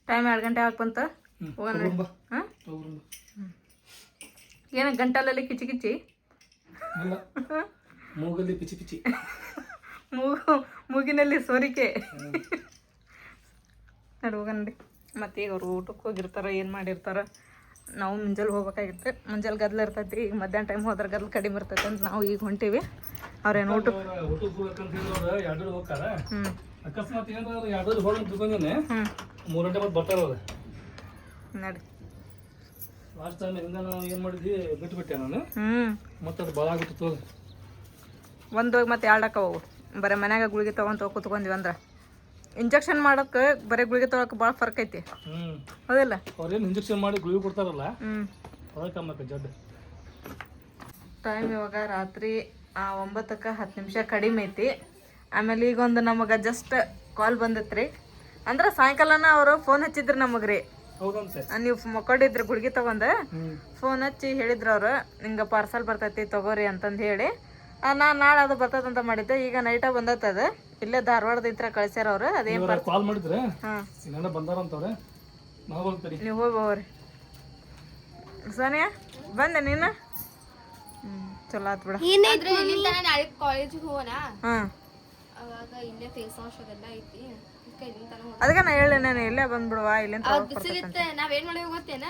Time 2 ಗಂಟೆ ಆಗ್ಬಂತ ಹೋಗೋಣ. ಹಾಂ ಏನ ಗಂಟಲಲ್ಲಿ ಕಿಚಿ ಕಿಚಿ ಮೂಗಲ್ಲಿ ಪಿಚಿ ಪಿಚಿ ಮೂಗಿನಲ್ಲಿ ಸೋರಿಕೆ ನಡಿ ಹೋಗೋಣ ನೋಡಿ. ಮತ್ತೆ ಈಗ ಅವ್ರು ಊಟಕ್ಕೆ ಹೋಗಿರ್ತಾರ, ಏನು ಮಾಡಿರ್ತಾರ. ನಾವು ಮುಂಜಾನೆ ಹೋಗ್ಬೇಕಾಗಿತ್ತು, ಮುಂಜಾನೆ ಗದ್ಲ ಇರ್ತೈತಿ. ಈಗ ಮಧ್ಯಾಹ್ನ ಟೈಮ್ ಹೋದ್ರೆ ಗದ್ಲು ಕಡಿಮೆ ಇರ್ತೈತಿ ಅಂತ ನಾವು ಈಗ ಹೊಂಟೀವಿ. ಅವ್ರೇನು ಊಟಕ್ಕೆ ಹೋಗ್ತಾರ. ಅಕಸ್ಮಾತ್ ಏನಾದ್ರು 2 ಹೋಗಿ ತಿಳ್ಕೊಂಡೇನೆ 3 ಗಂಟೆ ಮತ್ತೆ ಬರ್ತಾರ ಅವ್ರು. ನಡಿ ಲಾಸ್ಟ್ ಟೈಮ್ ಹಿಂಗ ನಾವು ಏನು ಮಾಡಿದ್ವಿ ಬಿಟ್ಟುಬಿಟ್ಟೆ ನಾನು. ಮತ್ತೆ ಅದು ಭಾಳ ಆಗ್ಬಿಟ್ಟು ಒಂದು ಹೋಗಿ ಮತ್ತೆ 2 ಹೋಗು. ಬರೀ ಮನ್ಯಾಗ ಗುಳಿಗೆ ತೊಗೊಂಡು ಕೂತ್ಕೊಂಡ್ವಿ ಅಂದ್ರೆ ಇಂಜೆಕ್ಷನ್ ಮಾಡೋಕೆ ಬರೀ ಗುಳಿಗೆ ತೊಗೊಳಕ್ಕೆ ಭಾಳ ಫರ್ಕ್ ಐತಿ. ಹೌದಿಲ್ಲ? ಅವ್ರೇನು ಇಂಜೆಕ್ಷನ್ ಮಾಡಿ ಗುಳಿಗೆ ಕೊಡ್ತಾರಲ್ಲ, ಅದಕ್ಕೆ ಕಮ್ಮಿ ಜಡ್. ಟೈಮ್ ಇವಾಗ ರಾತ್ರಿ 9ಕ್ಕೆ 10 ನಿಮಿಷ ಕಡಿಮೆ ಐತಿ. ಆಮೇಲೆ ಈಗೊಂದು ನಮಗೆ ಜಸ್ಟ್ ಕಾಲ್ ಬಂದೈತ್ರಿ. ಅಂದ್ರೆ ಸಾಯಂಕಾಲನ ಅವರು ಫೋನ್ ಹಚ್ಚಿದ್ರು ನಮಗೆ ರೀ. ನೀವು ಮಕ್ಕೊಂಡಿದ್ರಿ ಗುಳಿಗೆ ತಗೊಂಡು ಫೋನ್ ಹಚ್ಚಿ ಹೇಳಿದ್ರು ಅವ್ರು, ಹಿಂಗೆ ಪಾರ್ಸಲ್ ಬರ್ತೈತಿ ತಗೋರಿ ಅಂತಂದು ಹೇಳಿ. ನಾನು ನಾಳೆ ಅದು ಬರ್ತದಂತ ಮಾಡಿದ್ದೆ. ಈಗ ನೈಟ ಬಂದತ್ತದ. ಇಲ್ಲೇ ಧಾರವಾಡದಿಂದ ಕಳ್ಸ್ಯಾರ ಅವ್ರು. ಅದೇನು ಕಾಲ್ ಮಾಡಿದ್ರೆ ಬಂದಾರಂತವ್ರೆ. ನೀವು ಹೋಗಿ ಹೋಗ್ರಿ. ಸೋನಿಯಾ ಬಂದೆ ನೀನು? ಚಲೋ ಆತ್ ಬಿಡ. ಕಾಲೇಜಿಗೆ ಹೋಗೋಣ. ಅದಕ್ಕೆ ನಾ ಹೇಳಿ ನಾನು ಇಲ್ಲೇ ಬಂದ್ಬಿಡುವ. ಇಲ್ಲಿಂದ ನಾವೇನ್ ಮಾಡಿ ಗೊತ್ತೇನ,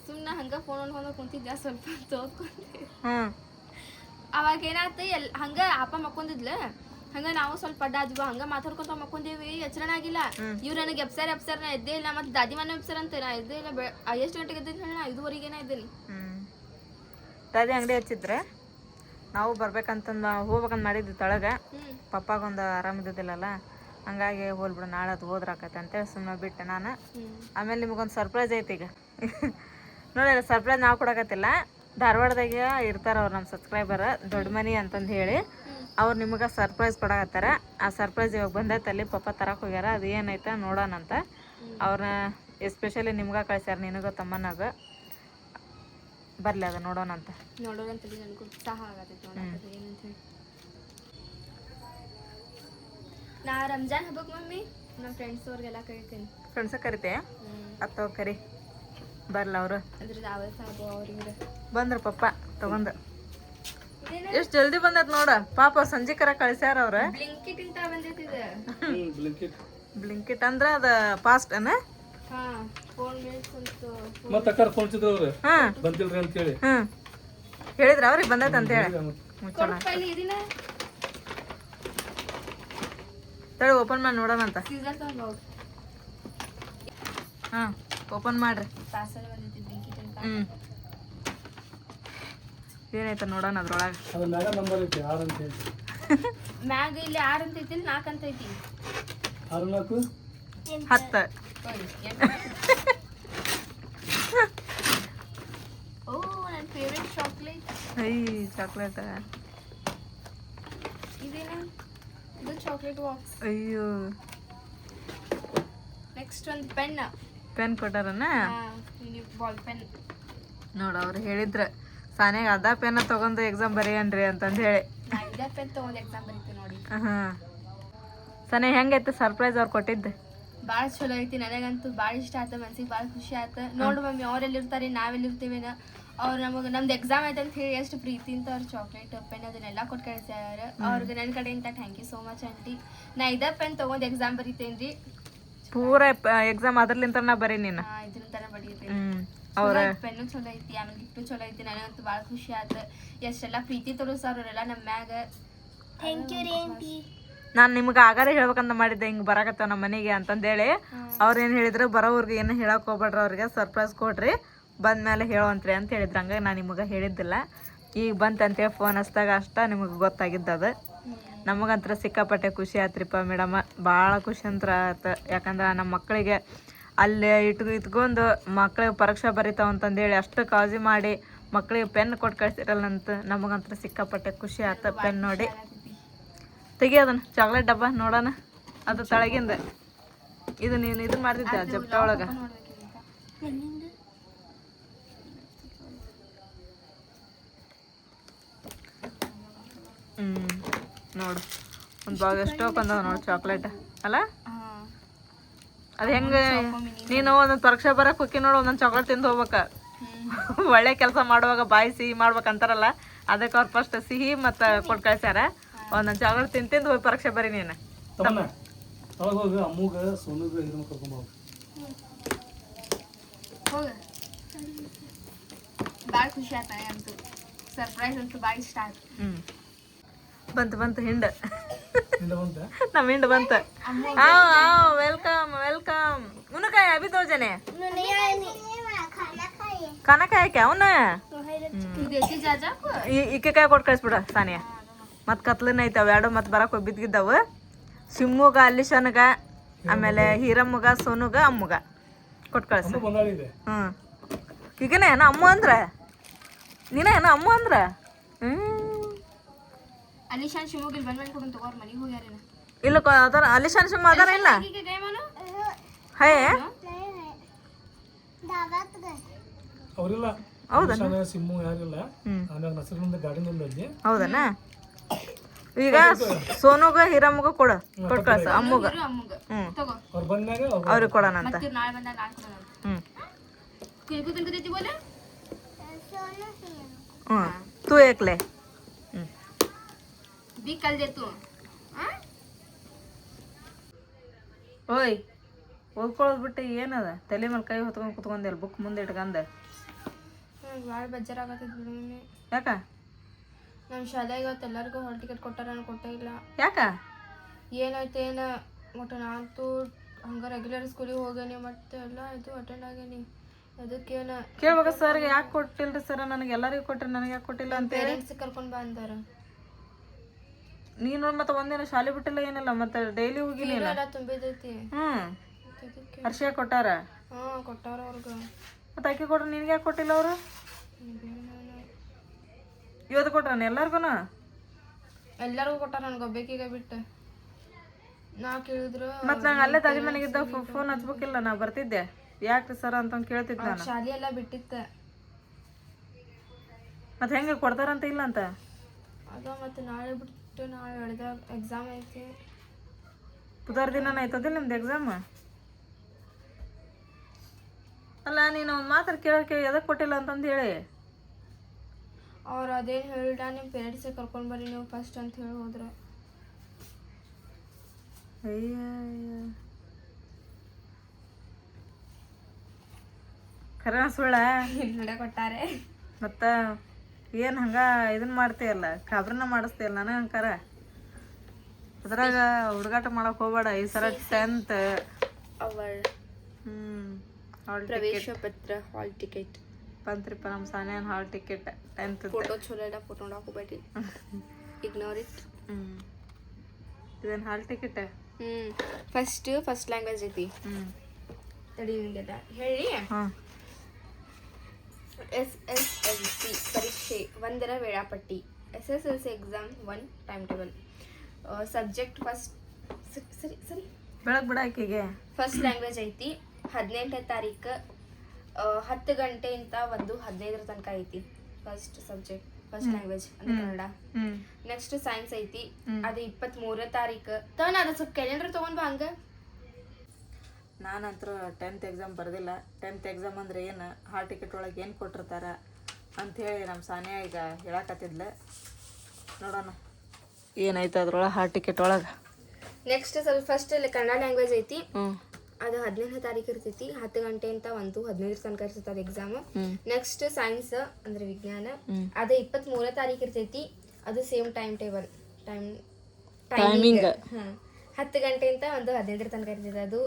ಸುಮ್ಮನೆ ಹಂಗ ಫೋನ್ ಹೊಂದ ಕುಂತಿದ್ದೆ ಸ್ವಲ್ಪ ತೋದ್ಕೊಂಡೆ. ಅವಾಗ ಏನಾಯ್ತು, ಹಂಗ ಅಪ್ಪ ಮಕ್ಕೊಂದಿದ್ಲ, ಹಂಗ ನಾವು ಸ್ವಲ್ಪ ಅಡ್ಡಾದ್ವಿ, ಹಂಗ ಮಾತಾಡ್ಕೊಂತ ಮಕ್ಕೊಂದೇವಿ. ಎಚ್ಚರಣ ಆಗಿಲ್ಲ. ಇವ್ರು ನನಗೆ ಎಪ್ಸರ್ ನಾ ಎದ್ದೇ ಇಲ್ಲ. ಮತ್ತೆ ದಾದಿ ಮನೆ ಎಪ್ಸರ್ ಅಂತ ನಾ ಎದ್ದೇ ಇಲ್ಲ. ಎಷ್ಟು ಗಂಟೆಗೆ ಎದ್ದೇನೆ ಹೇಳ? 5:30ಗೆ ಇದ್ದೀನಿ. ದಾದಿ ಅಂಗಡಿ ಹಚ್ಚಿದ್ರೆ ನಾವು ಬರ್ಬೇಕಂತಂದು ಹೋಗ್ಬೇಕಂತ ಮಾಡಿದ್ವಿ ತಳಗ. ಪಪ್ಪಾಗೊಂದು ಆರಾಮಿದ್ದಿಲ್ಲಲ್ಲ, ಹಂಗಾಗಿ ಹೋಲ್ಬಿಡು ನಾಳೆ ಅದು ಹೋದ್ರಾಕೈತೆ ಅಂತೇಳಿ ಸುಮ್ಮನೆ ಬಿಟ್ಟೆ ನಾನು. ಆಮೇಲೆ ನಿಮಗೊಂದು ಸರ್ಪ್ರೈಸ್ ಐತಿ ಈಗ. ನೋಡಿ ಸರ್ಪ್ರೈಸ್ ನಾವು ಕೊಡಕತ್ತಿಲ್ಲ, ಧಾರವಾಡದಾಗ ಇರ್ತಾರ ಅವ್ರು ನಮ್ಮ ಸಬ್ಸ್ಕ್ರೈಬರ್, ದೊಡ್ಡ ಮನಿ ಅಂತಂದು ಹೇಳಿ. ಅವ್ರು ನಿಮಗೆ ಸರ್ಪ್ರೈಸ್ ಕೊಡಕತ್ತಾರ. ಆ ಸರ್ಪ್ರೈಸ್ ಇವಾಗ ಬಂದೈತೆ. ಅಲ್ಲಿ ಪಪ್ಪ ತರಕ್ಕೆ ಹೋಗ್ಯಾರ. ಅದು ಏನೈತೆ ನೋಡೋಣಂತ. ಅವ್ರನ್ನ ಎಸ್ಪೆಷಲಿ ನಿಮ್ಗೆ ಕಳ್ಸ್ಯಾರ, ನಿನಗೂ ತಮ್ಮನಾಗ. ಬರಲಿ ಅದು ನೋಡೋಣಂತ. ನನಗೂ ಉತ್ಸಾಹ ಆಗತೈತಿ ಏನಂತ ಹೇಳಿ. ನಾ ರಂಜಾನ್ ಹಬ್ಬಕ್ಕೆ ಮಮ್ಮಿ ನಮ್ಮ ಫ್ರೆಂಡ್ಸ್ ಅವ್ರಿಗೆಲ್ಲ ಕರಿತೀನಿ. ಫ್ರೆಂಡ್ಸ ಕರಿತೆ ಅತ್ತವ ಕರಿ ಬರ್ಲ ಅವರು. ಬಂದ್ರ ಪಪ್ಪ ತಗೊಂಡ್ ಎಷ್ಟು ಜಲ್ದಿ ಬಂದತ್ ನೋಡ. ಪಾಪ ಸಂಜೆ ಕರ ಕಳ್ಸ್ಯಾರ ಅವ್ರ. ಬ್ಲಿಂಕಿಟ್ ಅಂದ್ರ ಅದ ಫಾಸ್ಟ್ ಅನ. ಹೇಳಿದ್ರ ಅವ್ರಿಗೆ ಬಂದೈತೆ ಅಂತ ಹೇಳಿ. ತಡಿ ಓಪನ್ ಮಾಡಿ ನೋಡೋಣ ಅಂತ. ಹಾ ಓಪನ್ ಮಾಡ್ರಿ. ಏನೈತ ನೋಡೋಣ ಅದ್ರೊಳಗ. ಮ್ಯಾಗ ಇಲ್ಲಿ 6 ಅಂತ ಐತಿ, 4 ಅಂತ ಐತಿ. 10. ಓ ನನ್ನ ಫೇವರೇಟ್ ಚಾಕ್ಲೇಟ್. ಚಾಕ್ಲೇಟ್ ಇದೇನ? ಇದು ಚಾಕ್ಲೇಟ್ ಬಾಕ್ಸ್. ಅಯ್ಯೋ. ನೆಕ್ಸ್ಟ್ ಒಂದು ಪೆನ್ ಕೊಟ್ಟಾರನ. ಬಾಲ್ ಪೆನ್ ನೋಡ ಅವ್ರು ಹೇಳಿದ್ರ ಸಾನ್ಯಾಗ ಅದ ಪೆನ್ ತಗೊಂಡು ಎಕ್ಸಾಮ್ ಬರೆಯನ್ರಿ ಅಂತಂದು ಹೇಳಿ. ಇದ ಪೆನ್ ತಗೊಂಡು ಎಕ್ಸಾಮ್ ಬರೀತೀವಿ ನೋಡಿ. ಸಾನ್ಯಾ ಹೆಂಗೈತೆ ಸರ್ಪ್ರೈಸ್ ಅವ್ರು ಕೊಟ್ಟಿದ್ದು? ಭಾಳ ಚಲೋ ಐತಿ. ನನಗಂತೂ ಭಾಳ ಇಷ್ಟ ಆಯ್ತು, ಮನ್ಸಿಗೆ ಭಾಳ ಖುಷಿ ಆಯ್ತು. ನೋಡು ಮಮ್ಮಿ ಅವ್ರೆಲ್ಲಿರ್ತಾರೆ, ನಾವೆಲ್ಲಿರ್ತೀವೇನ. ಅವ್ರು ನಮ್ದು ಎಕ್ಸಾಮ್ ಆಯ್ತು ಅಂತ ಹೇಳಿ ಎಷ್ಟು ಪ್ರೀತಿಂತ ಅವ್ರು ಚಾಕ್ಲೇಟ್ ಪೆನ್ ಅದನ್ನೆಲ್ಲ ಕೊಟ್ಟು ಕಳಿಸ್ಯಾರ. ಅವ್ರಿಗೆ ನನ್ನ ಕಡೆಯಿಂದ thank you so much aunty. ನಾ ಇದ ಪೆನ್ ತಗೊಂಡು ಎಕ್ಸಾಮ್ ಬರೀತೇನ್ರಿ. ಪೂರ ಎಕ್ಸಾಮ್ ಅದ್ರಲಿಂತ ಬರೀ ನೀನು ಇದ್ರಂತಾನ ಬರೀತೇನೆ. ಪೆನ್ನು ಚಲೋ ಐತಿ, ಆಮೇಲೆ ಗಿಫ್ಟು ಚಲೋ ಐತಿ. ನನಗಂತೂ ಭಾಳ ಖುಷಿ ಆಯ್ತು. ಎಷ್ಟೆಲ್ಲ ಪ್ರೀತಿ ತೋರಿಸ್ತಾರ ಅವರೆಲ್ಲ ನಮ್ಮ ಮ್ಯಾಗ. ಥ್ಯಾಂಕ್ ಯು ರೀ ಆಂಟಿ. ನಾನು ನಿಮ್ಗೆ ಆಗಾರೇ ಹೇಳ್ಬೇಕಂತ ಮಾಡಿದ್ದೆ, ಹಿಂಗೆ ಬರಾಕತ್ತವ ನಮ್ಮ ಮನೆಗೆ ಅಂತಂದೇಳಿ. ಅವ್ರು ಏನು ಹೇಳಿದ್ರು, ಬರೋವ್ರಿಗೆ ಏನು ಹೇಳಕ್ಕೆ ಹೋಗ್ಬೇಡ್ರಿ, ಅವ್ರಿಗೆ ಸರ್ಪ್ರೈಸ್ ಕೊಡ್ರಿ, ಬಂದ್ಮೇಲೆ ಹೇಳುವಂತ್ರಿ ಅಂತ ಹೇಳಿದ್ರು. ಹಂಗಾಗಿ ನಾನು ನಿಮಗೆ ಹೇಳಿದ್ದಿಲ್ಲ. ಈಗ ಬಂತಂತೇಳಿ ಫೋನ್ ಹಚ್ಚಿದಾಗ ಅಷ್ಟ ನಿಮಗೆ ಗೊತ್ತಾಗಿದ್ದದು. ನಮಗಂತ್ರ ಸಿಕ್ಕಾಪಟ್ಟೆ ಖುಷಿ ಆಯ್ತ್ರಿಪ್ಪ ಮೇಡಮ್, ಭಾಳ ಖುಷಿ ಅಂತ ಆಯ್ತು. ಯಾಕಂದ್ರೆ ನಮ್ಮ ಮಕ್ಕಳಿಗೆ ಅಲ್ಲೇ ಇಟ್ಕೊಂಡು ಮಕ್ಳಿಗೆ ಪರೀಕ್ಷೆ ಬರೀತಾವ ಅಂತಂದೇಳಿ ಅಷ್ಟು ಕಾಳಜಿ ಮಾಡಿ ಮಕ್ಳಿಗೆ ಪೆನ್ ಕೊಟ್ಟು ಕಳಿಸಿರಲ್ಲಂತ. ನಮಗಂತ್ರ ಸಿಕ್ಕಾಪಟ್ಟೆ ಖುಷಿ ಆಯ್ತು ಪೆನ್ ನೋಡಿ. ತೆಗಿಯೋದನ್ನ ಚಾಕ್ಲೇಟ್ ಡಬ್ಬ ನೋಡೋಣ. ಅದು ತಳಗಿಂದ ಇದು ನೀನು ಇದನ್ನ ಮಾಡ್ತಿದ್ದೆ ಜಪ್ಟ ಒಳಗೆ. ನೋಡು ಒಂದು ಬಾಗ ಎಷ್ಟೋ ಬಂದವ ನೋಡು ಚಾಕ್ಲೇಟ್ ಅಲ್ಲ. ಅದು ಹೆಂಗೆ ನೀನು ಒಂದೊಂದು ಪರೀಕ್ಷೆ ಬರಕ್ಕೆ ಹೋಗಿ ನೋಡು ಒಂದೊಂದು ಚಾಕ್ಲೇಟ್ ತಿಂದು ಹೋಗ್ಬೇಕು. ಒಳ್ಳೆ ಕೆಲಸ ಮಾಡುವಾಗ ಬಾಯಿ ಸಿಹಿ ಮಾಡ್ಬೇಕಂತಾರಲ್ಲ, ಅದಕ್ಕೆ ಅವ್ರು ಫಸ್ಟ್ ಸಿಹಿ ಮತ್ತು ಕೊಟ್ಟು ಕಳ್ಸ್ಯಾರ. ಒಂದೊಂದು ಚಾಕ್ಲೇಟ್ ತಿಂದು ಹೋಗಿ ಪರೀಕ್ಷೆ ಬರೀ ನೀನು. ತಮ್ಮನ ಒಳಗೆ ಹೋಗಿ ಅಮ್ಮಗ ಸೋನುಗ ಇದನ್ನ ಕರ್ಕೊಂಡ್ ಹೋಗಿ ಹೋಗ. ಭಾಳ ಖುಷಿ ಆಯ್ತು ಅಂತೂ. ಸರ್ಪ್ರೈಸ್ ಅಂತೂ ಭಾಳ ಇಷ್ಟ ಆಯ್ತು. ಬಂತು ಹಿಂಡ ಹಿಂದೆ ಬಂತ ನಮ್ಮ ಹಿಂಡ್ ಬಂತ. Welcome welcome. ಉನ್ನಕಾಯ ಅಭಿ ತೋ ಜನೆ खाना खाया क्या उन्हें देसी जाजा इके काय ಕೊಟ್ಟು ಕಳಿಸ್ಬಿಡ ಸಾನಿಯಾ. ಮತ್ತು ಕತ್ಲನ ಐತಾವ ಎರಡು ಮತ್ತು ಬರಕ್ಕೆ ಹೋಗಿ ಬಿದ್ದಿದ್ದಾವು. ಶಿಮ್ಮುಗ ಅಲ್ಲಿಶನ್ಗ ಆಮೇಲೆ ಹೀರಮ್ಮಗ ಸೋನುಗ ಅಮ್ಮಗ ಕೊಟ್ಟು ಕಳಿಸು. ಈಗನೇ ಏನ ಅಮ್ಮ ಅಂದ್ರೆ ನೀನೇ ಏನ ಅಮ್ಮ ಅಂದ್ರೆ ಅಲಿಶಾನ್ ಶಿವಮೊಗ್ಗ ಬಂದ್ ಕೊಡು ತಗೋರ್ ಮನೆಗೆ ಹೋಗ್ಯಾರೇನ ಇಲ್ಲ ಅದರ ಅಲಿಶಾನ್ ಶಿಮ್ಮ ಅದರ ಇಲ್ಲ ಹೇ ಅವರಿಲ್ಲ. ಹೌದಾ ಸಿಮ್ಮು ಯಾರಿಲ್ಲ. ಆಮೇಲೆ ನಸರಿನಿಂದ ಗಾಡಿನಿಂದ ಅಲ್ಲಿ ಹೌದಾ. ಈಗ ಸೋನುಗ ಹಿರಮ್ಮಗ ಕೊಡು ಕೊಟ್ಟು ಕಳ್ಸು ಅಮ್ಮಗ. ತಗೋ ಅವ್ರು ಬಂದಾಗ ಅವ್ರಿಗೆ ಕೊಡೋಣ ಅಂತ. ನಾಳೆ ಬಂದಾಗ ನಾಳೆ ಕೊಡೋಣ. किनको किनको देती बोले तू एक ले भी कल दे तू. ಓಯ್ ಓದ್ಕೊಳ್ಳೋದು ಬಿಟ್ಟು ಏನದ ತಲೆ ಮೇಲೆ ಕೈ ಹೊತ್ಕೊಂಡು ಕುತ್ಕೊಂಡೆಲ್ಲ ಬುಕ್ ಮುಂದೆ ಇಟ್ಕಂದೆ. ಭಾಳ ಬೇಜಾರಾಗತ್ತದ ಬಿಡು. ಯಾಕ ನಮ್ಮ ಶಾಲೆಗೆ ಇವತ್ತು ಎಲ್ಲರಿಗೂ ಹಾಲ್ ಟಿಕೆಟ್ ಕೊಟ್ಟಾರ ಕೊಟ್ಟೇ ಇಲ್ಲ. ಯಾಕ ಏನಾಯ್ತು ಏನ ಒಟ್ಟು ನಾನಂತೂ ಹಂಗೆ ರೆಗ್ಯುಲರ್ ಸ್ಕೂಲಿಗೆ ಹೋಗೇನಿ ಮತ್ತೆ ಎಲ್ಲ ಇದು ಅಟೆಂಡ್ ಆಗೇನಿ. ಅದಕ್ಕೇನ ಕೇಳ್ಬೇಕ ಸರ್ಗೆ ಯಾಕೆ ಕೊಟ್ಟಿಲ್ರಿ ಸರ್ ನನಗೆ ಎಲ್ಲರಿಗೂ ಕೊಟ್ರಿ ನನಗೆ ಯಾಕೆ ಕೊಟ್ಟಿಲ್ಲ ಅಂತ ಪೇರೆಂಟ್ಸ್ ಕರ್ಕೊಂಡು ಬಾ ಅಂದಾರ. ನೀನು ಮತ್ತೆ ಒಂದಿನ ಶಾಲೆ ಬಿಟ್ಟಿಲ್ಲ ಏನಿಲ್ಲ ಮತ್ತೆ ಡೈಲಿ ಹೋಗಿನಿ ಎಲ್ಲ ತುಂಬಿದೈತಿ. ಹರ್ಷಿಯ ಕೊಟ್ಟಾರ. ಕೊಟ್ಟಾರ ಅವ್ರಿಗೆ. ಮತ್ತೆ ಅಕ್ಕಿ ಕೊಟ್ರೆ ನಿನ್ಗೆ ಯಾಕೆ ಕೊಟ್ಟಿಲ್ಲ ಅವರು? ಇವತ್ತು ಕೊಟ್ರ ಎಲ್ಲರಿಗೂ ಎಲ್ಲರಿಗೂ ಕೊಟ್ಟಾರ ನನಗೆ ಒಬ್ಬಾಕಿಗೆ ಬಿಟ್ಟು. ನಾ ಕೇಳಿದ್ರು ಮತ್ತೆ ನಂಗೆ ಅಲ್ಲೇ ತಾಜಿ ಮನೆಗಿದ್ದ ಫೋನ್ ಹಚ್ಬೇಕಿಲ್ಲ ನಾ ಬರ್ತಿದ್ದೆ. ಯಾಕ್ರಿ ಸರ್ ಅಂತ ಕೇಳ್ತಿದ್ದೆ ನಾನು. ಶಾಲೆ ಎಲ್ಲ ಬಿಟ್ಟಿತ್ತ. ಮತ್ತೆ ಹೆಂಗೆ ಕೊಡ್ತಾರಂತ ಇಲ್ಲ ಅಂತ ಅದ ಮತ್ತೆ ನಾಳೆ ಬಿಟ್ಟು ನಾಳೆ ಎಳ್ದ ಎಕ್ಸಾಮ್ ಐತಿ. ಬುಧವಾರ ದಿನ ಆಯ್ತದಿಲ್ಲ ನಿಮ್ದು ಎಕ್ಸಾಮ್. ಅಲ್ಲ ನೀನು ಒಂದು ಮಾತ್ರ ಕೇಳೋಕೆ ಎದಕ್ಕೆ ಕೊಟ್ಟಿಲ್ಲ ಅಂತಂದು ಹೇಳಿ. ಅವ್ರು ಅದೇನು ಹೇಳಿದ ನಿಮ್ಮ ಪೇರೆಂಟ್ಸಿಗೆ ಕರ್ಕೊಂಡು ಬರ್ರಿ ನೀವು ಫಸ್ಟ್ ಅಂತ ಹೇಳಿ ಹೋದ್ರ. ಅಯ್ಯ ಖರೆ ಸುಳ್ಳ ನೋಡ ಕೊಟ್ಟಾರೆ. ಮತ್ತು ಏನು ಹಂಗೆ ಇದನ್ನ ಮಾಡ್ತೀಯಲ್ಲ ಖಾಬ್ರನ್ನ ಮಾಡಿಸ್ತೀಯಲ್ಲ ನನಗೆ ಹಂಗಾರ. ಅದ್ರಾಗ ಹುಡುಗಾಟ ಮಾಡಕ್ಕೆ ಹೋಗ್ಬೇಡ ಈ ಸರ 10th ಅವಳ ಹಾಲ್ ಪ್ರವೇಶ ಪತ್ರ ಹಾಲ್ ಟಿಕೆಟ್ ಬಂತ್ರಿಪ್ಪ ನಮ್ಮ ಸಾನ್ಯಾನ ಹಾಲ್ ಟಿಕೆಟ್ 10th. ಫೋಟೋ ಚಲೋ ಇಲ್ಲ ಫೋಟೋ ಹಾಕೋಬೇಡಿ. Ignore it. ಇದೇನು ಹಾಲ್ ಟಿಕೆಟ್? ಫಸ್ಟ್ ಲ್ಯಾಂಗ್ವೇಜ್ ಐತಿ. ತಡಿ ನಿಮಗೆಲ್ಲ ಹೇಳಿ. SSLC ಪರೀಕ್ಷೆ 1ರ ವೇಳಾಪಟ್ಟಿ. SSLC exam 1 time table. Subject first ಸರಿ ಬೆಳಗ್ಗೆ ಬಿಡ ಆಕೆಗೆ. ಫಸ್ಟ್ ಲ್ಯಾಂಗ್ವೇಜ್ ಐತಿ 18ನೇ ತಾರೀಕು 10 ಗಂಟೆಯಿಂದ 1:15 ತನಕ ಐತಿ. ಫಸ್ಟ್ ಸಬ್ಜೆಕ್ಟ್ ಫಸ್ಟ್ ಲ್ಯಾಂಗ್ವೇಜ್ ಅಂದ್ರೆ ಕನ್ನಡ. ನೆಕ್ಸ್ಟ್ ಸೈನ್ಸ್ ಐತಿ ಅದು 23ನೇ ತಾರೀಕು. ಅದು ಸ್ವಲ್ಪ ಕ್ಯಾಲೆಂಡರ್ ತಗೊಂಡ್ ಬಾ ಹಂಗ. ನಾನಂತರೂ 10th ಎಕ್ಸಾಮ್ ಬರ್ದಿಲ್ಲ. 10th ಎಕ್ಸಾಮ್ ಅಂದ್ರೆ ಏನು ಹಾಲ್ ಟಿಕೆಟ್ ಒಳಗೆ ಏನು ಕೊಟ್ಟಿರ್ತಾರ ಅಂಥೇಳಿ ನಮ್ಮ ಸಾನಿಯಾ ಈಗ ಹೇಳಕತ್ತಿದ್ಲ. ನೋಡೋಣ ಏನಾಯ್ತು ಅದ್ರೊಳಗೆ ಹಾಲ್ ಟಿಕೆಟ್ ಒಳಗೆ. ನೆಕ್ಸ್ಟ್ ಸ್ವಲ್ಪ ಫಸ್ಟ್ ಕನ್ನಡ ಲ್ಯಾಂಗ್ವೇಜ್ ಐತಿ. ಅದು 18ನೇ ತಾರೀಕು ಇರ್ತೈತಿ 10 ಗಂಟೆಯಿಂದ 1:15 ತನಕ ಇರ್ತೈತಿ ಅದು ಎಕ್ಸಾಮ್. ನೆಕ್ಸ್ಟ್ ಸೈನ್ಸ್ ಅಂದ್ರೆ ವಿಜ್ಞಾನ ಅದು 23ನೇ ತಾರೀಕು ಇರ್ತೈತಿ. ಅದು ಸೇಮ್ ಟೈಮ್ ಟೇಬಲ್ ಟೈಮಿಂಗ್ 10 ಗಂಟೆಯಿಂದ 1:15 ತನಕ ಇರ್ತೈತಿ ಅದು.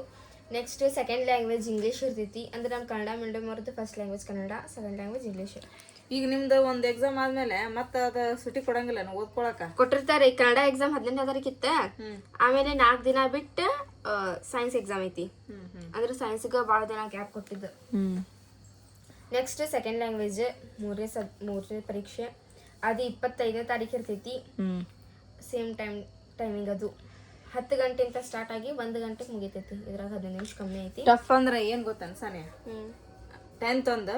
ನೆಕ್ಸ್ಟ್ ಸೆಕೆಂಡ್ ಲ್ಯಾಂಗ್ವೇಜ್ ಇಂಗ್ಲೀಷ್ ಇರ್ತೈತಿ. ಅಂದ್ರೆ ನಮ್ಮ ಕನ್ನಡ ಮೀಡಿಯಮ್ ಅವ್ರದ್ದು first language Kannada, second language English. ಈಗ ನಿಮ್ದು ಒಂದು ಎಕ್ಸಾಮ್ ಆದ್ಮೇಲೆ ಮತ್ತೆ ಅದು ಸುಟಿ ಕೊಡಂಗಿಲ್ಲ ನಾವು ಓದ್ಕೊಳಕ? ಕೊಟ್ಟಿರ್ತಾರೆ. ಕನ್ನಡ ಎಕ್ಸಾಮ್ 18ನೇ ತಾರೀಕು ಇತ್ತ. ಆಮೇಲೆ 4 ದಿನ ಬಿಟ್ಟು ಸೈನ್ಸ್ ಎಕ್ಸಾಮ್ ಐತಿ. ಅಂದ್ರೆ ಸೈನ್ಸ್ಗೆ ಭಾಳ ದಿನ ಗ್ಯಾಪ್ ಕೊಟ್ಟಿದ್ದು. ನೆಕ್ಸ್ಟ್ ಸೆಕೆಂಡ್ ಲ್ಯಾಂಗ್ವೇಜ್ 3ನೇ ಪರೀಕ್ಷೆ ಅದು 25ನೇ ತಾರೀಕು ಇರ್ತೈತಿ. ಸೇಮ್ ಟೈಮಿಂಗ್ ಅದು 10 ಗಂಟೆಯಿಂದ ಸ್ಟಾರ್ಟ್ ಆಗಿ 1 ಗಂಟೆಗೆ ಮುಗಿತೈತಿ. ಇದ್ರಾಗ 15 ನಿಮಿಷ ಕಮ್ಮಿ ಐತಿ. ಟಫ್ ಅಂದ್ರೆ ಏನು ಗೊತ್ತೇನು ಸಾನಿಯಾ? 10th ಒಂದು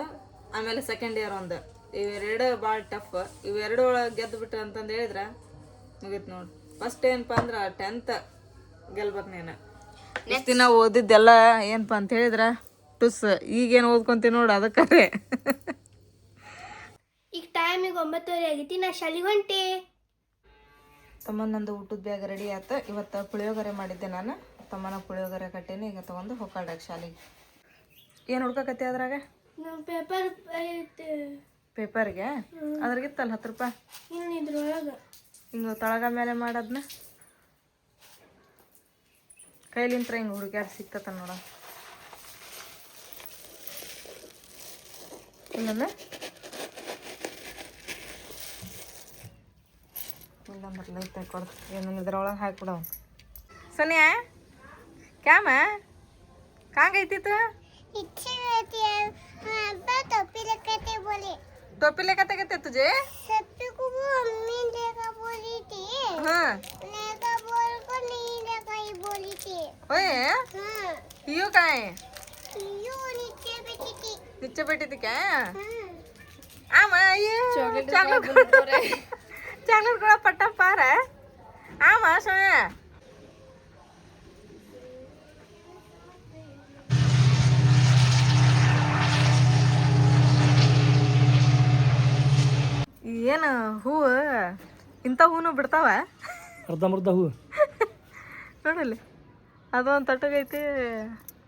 ಆಮೇಲೆ ಸೆಕೆಂಡ್ ಇಯರ್ ಒಂದು ಇವೆರಡು ಭಾಳ ಟಫ್. ಇವೆರಡು ಒಳಗೆ ಗೆದ್ದು ಬಿಟ್ರೆ ಅಂತಂದು ಹೇಳಿದ್ರೆ ಮುಗೀತು ನೋಡಿ. ಫಸ್ಟ್ ಏನಪ್ಪ ಅಂದ್ರೆ 10th ಗೆಲ್ಬೇಕು ನೀನು. ಇಷ್ಟ್ ದಿನ ಓದಿದ್ದೆಲ್ಲ ಏನಪ್ಪ ಅಂತ ಹೇಳಿದ್ರ ಟುಸ್ ಈಗೇನು ಓದ್ಕೊಂತೀನಿ ನೋಡು ಅದಕ್ಕರೆ. ಈಗ ಟೈಮಿಗೆ 9:30 ಆಗೈತಿ, ನಾ ಶಾಲಿಗೆ ಹೊಂಟೆ. ತಮ್ಮನ ನಂದು ಊಟದ ಬ್ಯಾಗ್ ರೆಡಿ ಆಯ್ತು. ಇವತ್ತು ಪುಳಿಯೋಗರೆ ಮಾಡಿದ್ದೆ ನಾನು. ತಮ್ಮನ ಪುಳಿಯೋಗರೆ ಕಟ್ಟೇನಿ. ಈಗ ತೊಗೊಂಡು ಹೋಗ್ಕಾಡ್ಯಾಗ ಶಾಲೆಗೆ. ಏನು ಹುಡ್ಕಕತ್ತಿ ಅದ್ರಾಗ? ಪೇಪರ್ ಪೇಪರ್ಗೆ ಅದ್ರಾಗಿತ್ತಲ್ಲ 10 ರೂಪಾಯಿ. ಇದ್ರೊಳಗೆ ಹಿಂಗೆ ತೊಳಗ ಮೇಲೆ ಮಾಡೋದನ್ನ ಕೈಲಿಂತ್ರ ಹಿಂಗೆ ಹುಡುಕ್ಯಾಡ ಸಿಗ್ತತ ನೋಡ. ಇಲ್ಲಂದ್ರೆ ಇಲ್ಲಂದ್ರೆ ಲೈಟ್ ಕೊಡ್ದು ಏನು ಇದ್ರೊಳಗೆ ಹಾಕ್ಬಿಡವ. ಸನಿಯಾ ಕ್ಯಾಮ ಕಾಂಗೈತಿತ್ತು टोपी लेकर कहते तुझे? सत्तू को वो मम्मी लेकर बोली थी। हाँ लेकर बोल को नहीं लेकर ही बोली थी। ओए हाँ यो कहाँ है? यो नीचे बैठी थी। नीचे बैठी थी क्या? हाँ आमा ये चॉकलेट को पट्टा पा रहा है. आमा सोया ಏನು ಹೂವು ಇಂಥ ಹೂನು ಬಿಡ್ತಾವ ಅರ್ಧಂಬರ್ಧ ಹೂ ನೋಡಲ್ಲಿ. ಅದೊಂದು ತಟ್ಟಗೈತಿ.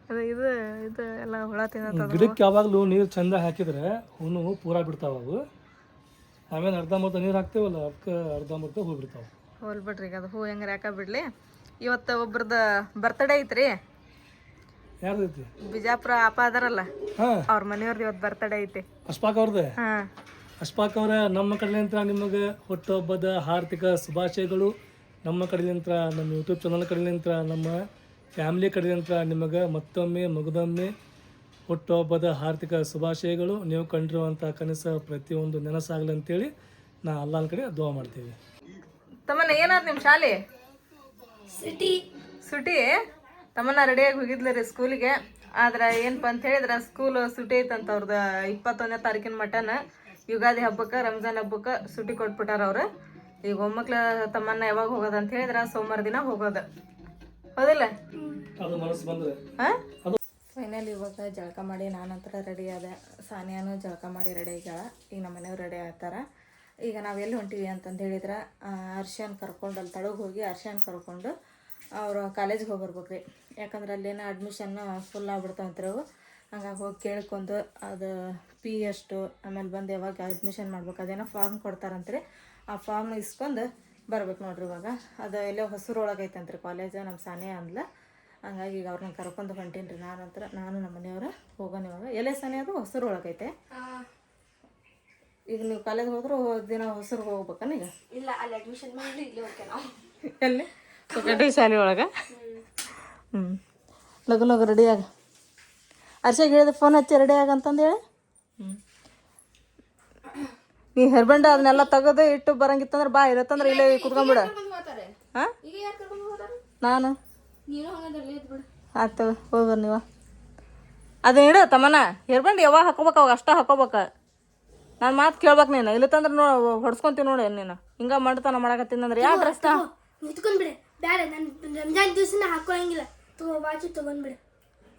ಅದು ಇದು ಇದು ಎಲ್ಲ ಹುಳ ತಿನ್ನತ್ತದ. ಗಿಡಕ್ಕೆ ಯಾವಾಗಲೂ ನೀರು ಚಂದ ಹಾಕಿದ್ರೆ ಹೂನು ಪೂರಾ ಬಿಡ್ತಾವ ಅವು. ಆಮೇಲೆ ಅರ್ಧಂಬರ್ಧ ನೀರು ಹಾಕ್ತೇವಲ್ಲ ಅದಕ್ಕೆ ಅರ್ಧಂಬರ್ಧ ಹೂ ಬಿಡ್ತಾವ. ಹೋಲ್ ಬಿಡ್ರಿ. ಈಗ ಅದು ಹೂ ಹೆಂಗಾರ ಯಾಕ ಬಿಡ್ಲಿ. ಇವತ್ತು ಒಬ್ರದ್ದು ಬರ್ತಡೇ ಐತ್ರಿ. ಯಾರ್ದೈತಿ? ಬಿಜಾಪುರ ಅಪ್ಪ ಅದಾರಲ್ಲ ಹಾಂ, ಅವ್ರ ಮನೆಯವ್ರದ್ದು ಇವತ್ತು ಬರ್ತಡೇ ಐತಿ. ಅಶ್ಫಾಕ್ ಅವ್ರದ್ದೆ. ಹಾಂ, ಅಶ್ಫಾಕ್ ಅವರ ನಮ್ಮ ಕಡೆಯಿಂದ ನಿಮಗೆ ಹುಟ್ಟುಹಬ್ಬದ ಹಾರ್ದಿಕ ಶುಭಾಶಯಗಳು. ನಮ್ಮ ಕಡೆಯಿಂದ, ನಮ್ಮ ಯೂಟ್ಯೂಬ್ ಚಾನಲ್ ಕಡೆಯಿಂದ, ನಮ್ಮ ಫ್ಯಾಮಿಲಿ ಕಡೆಯಿಂದ ನಿಮಗೆ ಮತ್ತೊಮ್ಮೆ ಮಗದೊಮ್ಮೆ ಹುಟ್ಟುಹಬ್ಬದ ಹಾರ್ದಿಕ ಶುಭಾಶಯಗಳು. ನೀವು ಕಂಡಿರುವಂಥ ಕನಸು ಪ್ರತಿಯೊಂದು ನೆನಸಾಗಲಿ ಅಂತೇಳಿ ನಾ ಅಲ್ಲಾನ ಕಡೆ ದುವಾ ಮಾಡ್ತೀವಿ. ತಮ್ಮನ್ನ ಏನಾದ ನಿಮ್ಮ ಶಾಲೆ ಸಿಟಿ ಸುಟಿ? ತಮ್ಮನ್ನ ರೆಡಿಯಾಗಿ ಹೋಗಿದ್ಲ ರೀ ಸ್ಕೂಲಿಗೆ. ಆದ್ರೆ ಏನಪ್ಪ ಅಂತ ಹೇಳಿದ್ರೆ ಸ್ಕೂಲ್ ಸುಟಿ ಐತಂತ ಅವ್ರದ್ದು 21ನೇ ತಾರೀಕಿನ ಮಟನ. ಯುಗಾದಿ ಹಬ್ಬಕ್ಕೆ ರಂಜಾನ್ ಹಬ್ಬಕ್ಕೆ ಸುಟಿ ಕೊಟ್ಬಿಟ್ಟಾರ ಅವ್ರು. ಈಗ ಒಮ್ಮಕ್ಳ ತಮ್ಮನ್ನ ಯಾವಾಗ ಹೋಗೋದು ಅಂತ ಹೇಳಿದ್ರೆ ಸೋಮವಾರ ದಿನ ಹೋಗೋದು, ಹೌದಿಲ್ಲ? ಅದು ಮನಸ್ಸು ಬಂದರೆ ಹಾಂ, ಫೈನಲ್ ಇವಾಗ ಜಳಕ ಮಾಡಿ ನಾನಂತರ ರೆಡಿ ಆದೆ. ಸಾನಿಯಾನು ಜಳಕ ಮಾಡಿ ರೆಡಿ ಆಗ್ಯಾಳ. ಈಗ ನಮ್ಮ ಮನೆಯವ್ರು ರೆಡಿ ಆಗ್ತಾರ. ಈಗ ನಾವು ಎಲ್ಲಿ ಹೊಂಟೀವಿ ಅಂತಂದು ಹೇಳಿದ್ರೆ ಅರ್ಶಿಯನ್ ಕರ್ಕೊಂಡು ಅಲ್ಲಿ ತಳಗೆ ಹೋಗಿ ಅರ್ಶಿಯನ್ ಕರ್ಕೊಂಡು ಅವರು ಕಾಲೇಜಿಗೆ ಹೋಗಿ ಬರ್ಬೇಕು ರೀ. ಯಾಕಂದ್ರೆ ಅಲ್ಲೇನೋ ಅಡ್ಮಿಷನ್ ಫುಲ್ ಆಗ್ಬಿಡ್ತಾವಂತ್ರಿ ಅವು. ಹಂಗಾಗಿ ಹೋಗಿ ಕೇಳ್ಕೊಂಡು ಅದು ಫೀ ಎಷ್ಟು, ಆಮೇಲೆ ಬಂದು ಯಾವಾಗ ಅಡ್ಮಿಷನ್ ಮಾಡ್ಬೇಕು ಅದೇನೋ ಫಾರ್ಮ್ ಕೊಡ್ತಾರಂತ್ರಿ. ಆ ಫಾರ್ಮ್ ಇಸ್ಕೊಂಡು ಬರ್ಬೇಕು ನೋಡ್ರಿ. ಇವಾಗ ಅದು ಎಲ್ಲೋ ಹೊಸೂರು ಒಳಗೆ ಐತಂತ್ರಿ ಕಾಲೇಜ್. ನಮ್ಮ ಸಾನಿಯಾ ಅಂದ್ಲ. ಹಂಗಾಗಿ ಈಗ ಅವ್ರನ್ನ ಕರ್ಕೊಂಡು ಹೊಂಟೀನಿ ರೀ. ನಾನು ನಮ್ಮ ಮನೆಯವ್ರು ಹೋಗೋಣ ಇವಾಗ. ಎಲ್ಲೇ ಸಾನಿಯಾ ಅದು ಹೊಸೂರು ಒಳಗೈತೆ. ಈಗ ನೀವು ಕಾಲೇಜ್ ಹೋದ್ರೆ ದಿನ ಹೊಸೂರಿಗೆ ಹೋಗ್ಬೇಕನ ಈಗ? ಇಲ್ಲ, ಅಲ್ಲಿ ಅಡ್ಮಿಷನ್ ಮಾಡಿ ಇಲ್ಲಿ ಹೋಗ್ತೇವೆ ನಾವು. ಎಲ್ಲಿ ಸೆಕೆಂಡ್ರಿ ಶಾಲೆ ಒಳಗೆ? ಹ್ಞೂ, ಲಗು ರೆಡಿ ಆಗ. ಅರ್ಷಾಗ ಹೇಳಿದೆ ಫೋನ್ ಹಚ್ಚಿ ರೆಡಿ ಆಗಂತಂದು ಹೇಳಿ. ಹ್ಞೂ, ನೀ ಹೆರ್ಬಂಡ ಅದನ್ನೆಲ್ಲ ತೆಗೆದು ಇಟ್ಟು ಬರಂಗಿತ್ತಂದ್ರೆ ಬಾ, ಇರತ್ತಂದ್ರೆ ಇಲ್ಲೇ ಕುತ್ಕೊಂಡ್ಬಿಡ. ಹಾಂ, ನಾನು ಆಯ್ತು ಹೋಗ್ಬರ್ ನೀವು. ಅದನ್ನ ಇಡು ತಮ್ಮನ. ಹೆರ್ಬಂಡು ಯಾವಾಗ ಹಾಕೋಬೇಕು ಅವಾಗ ಅಷ್ಟ ಹಾಕೋಬೇಕು. ನಾನು ಮಾತು ಕೇಳ್ಬೇಕು ನೀನು. ಇಲ್ಲತ್ತಂದ್ರೆ ಹೊಡ್ಸ್ಕೊಂತೀವಿ ನೋಡಿ ನೀನು. ಹಿಂಗೆ ಮಾಡ್ತಾನ ಮಾಡಕತ್ತೀನಂದ್ರೆ ಯಾವ ಡ್ರೆಸ್ ಮುತ್ಕೊಂಡ್ಬಿಡೆ ಬೇಡ. ನಾನು ರಂಜಾನ್ ದಿವಸನ ಹಾಕೋಂಗಿಲ್ಲ. ಬಾಜು ತೊಗೊಂಡ್ಬಿಡು.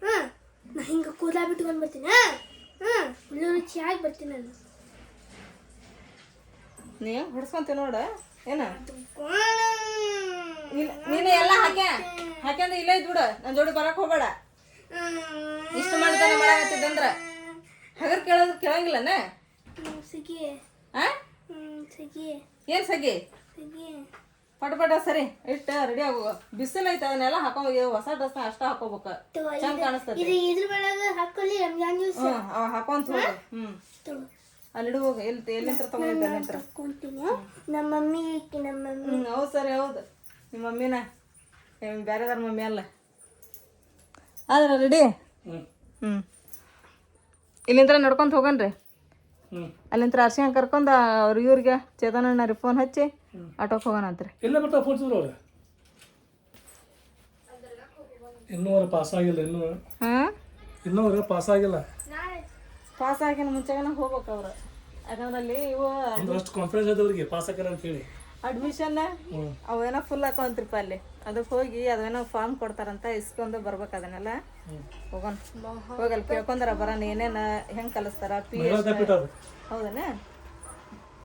ಹಾಂ, ನಾ ಹಿಂಗೆ ಕೂದಲ ಬಿಟ್ಕೊಂಡು ಬರ್ತೀನಿ. ಹಾಂ, ಒಳ್ಳೆ ರುಚಿಯಾಗಿ ಬರ್ತೀನಿ ನಾನು. ನೀ ಹೊಡ್ಸ್ಕೊಂತೀವಿ ನೋಡು. ಏನ ನೀನು ಎಲ್ಲ ಹಾಕ್ಯಂದ್ರೆ ಇಲ್ಲೇ ಇದ್ಬಿಡು. ನನ್ನ ಜೋಡಿ ಬರಕ್ಕೆ ಹೋಗಬೇಡ. ಇಷ್ಟು ಮಾಡ್ತಾನೆ ಮಾಡಕತ್ತಿದ್ದಂದ್ರೆ ಹಗರ್ ಕೇಳೋದು ಕೇಳಂಗಿಲ್ಲನ? ಸಗಿ ಹಾಂ, ಸಗಿ ಏನು ಸಗಿ? ಸಗಿ ಪಟ ಸರಿ ಇಟ್ಟು ರೆಡಿ ಆಗು. ಬಿಸಿಲು ಐತೆ, ಅದನ್ನೆಲ್ಲ ಹಾಕೋಗಿ ಹೊಸ ಡ್ರೆಸ್ ಅಷ್ಟ ಹಾಕೋಬೇಕು. ಚಂದ ಕಾಣಿಸ್ತದೆ. ಇದ್ರ ಒಳಗೆ ಹಾಕೊಳ್ಳಿ ರಂಜಾನ್ ದಿವಸ. ಹ್ಞೂ, ಹಾಕೊಂತ ಹೋಗು. ಹ್ಞೂ, ಅಲ್ಲಿಡು ಹೋಗು. ಎಲ್ಲಿಂತ್ರ ತಗೊಂಡಿದ್ದೆ ಅಲ್ಲಿಂತ್ರ ಹಾಕೊಂತೀನಿ. ನಮ್ಮ ಮಮ್ಮಿ ಹೌದು ಸರಿ, ಹೌದು ನಿಮ್ಮ ಮಮ್ಮಿನ ಬೇರೆದಾರ ಮಮ್ಮಿ ಅಲ್ಲ. ಆದ್ರೆ ರೆಡಿ. ಹ್ಞೂ, ಇಲ್ಲಿಂತ್ರ ನಡ್ಕೊಂತ ಹೋಗನ್ರಿ. ಅಲ್ಲಿಂತ್ರ ಅರ್ಶಿಯನ್ ಕರ್ಕೊಂಡು ಅವ್ರ ಇವ್ರಿಗೆ ಚೇತನಣ್ಣರಿ ಫೋನ್ ಹಚ್ಚಿ ಆಟೋಕ್ಕೆ ಹೋಗೋಣಂತ್ರಿ. ಎಲ್ಲ ಬರ್ತಾವ ಫೋನ್ ಅವ್ರು. ಇನ್ನೂ ಅವ್ರು ಪಾಸ್ ಆಗಿಲ್ಲ. ಇನ್ನೂ ಅವ್ರು ಪಾಸ್ ಆಗಿಲ್ಲ. ಪಾಸ್ ಆಗಿನ ಮುಂಚೆಗನ ಹೋಗ್ಬೇಕು ಅವ್ರು. ಯಾಕಂದ್ರೆ ಅಲ್ಲಿ ಇವು ಅಷ್ಟು ಕಾನ್ಫಿಡೆನ್ಸ್ ಆದವ್ರಿಗೆ ಪಾಸ್ ಆಗ್ಯಾರ ಅಂತ ಹೇಳಿ ಅಡ್ಮಿಷನ್ ಅವೇನೋ ಫುಲ್ ಹಾಕೋಂತ್ರಿಪ್ಪ ಅಲ್ಲಿ. ಅದಕ್ಕೆ ಹೋಗಿ ಅದೇನೋ ಫಾರ್ಮ್ ಕೊಡ್ತಾರಂತ ಇಸ್ಕೊಂಡು ಬರ್ಬೇಕು ಅದನ್ನೆಲ್ಲ ಹೋಗೋಣ ಹೋಗಲ್ಲ ಕೇಳ್ಕೊಂಡಾರ ಬರೋಣ ಏನೇನು ಹೆಂಗೆ ಕಲಿಸ್ತಾರ ಪಿ ಮಹಿಳಾ ವಿದ್ಯಾಪೀಠ ಅದು. ಹೌದನ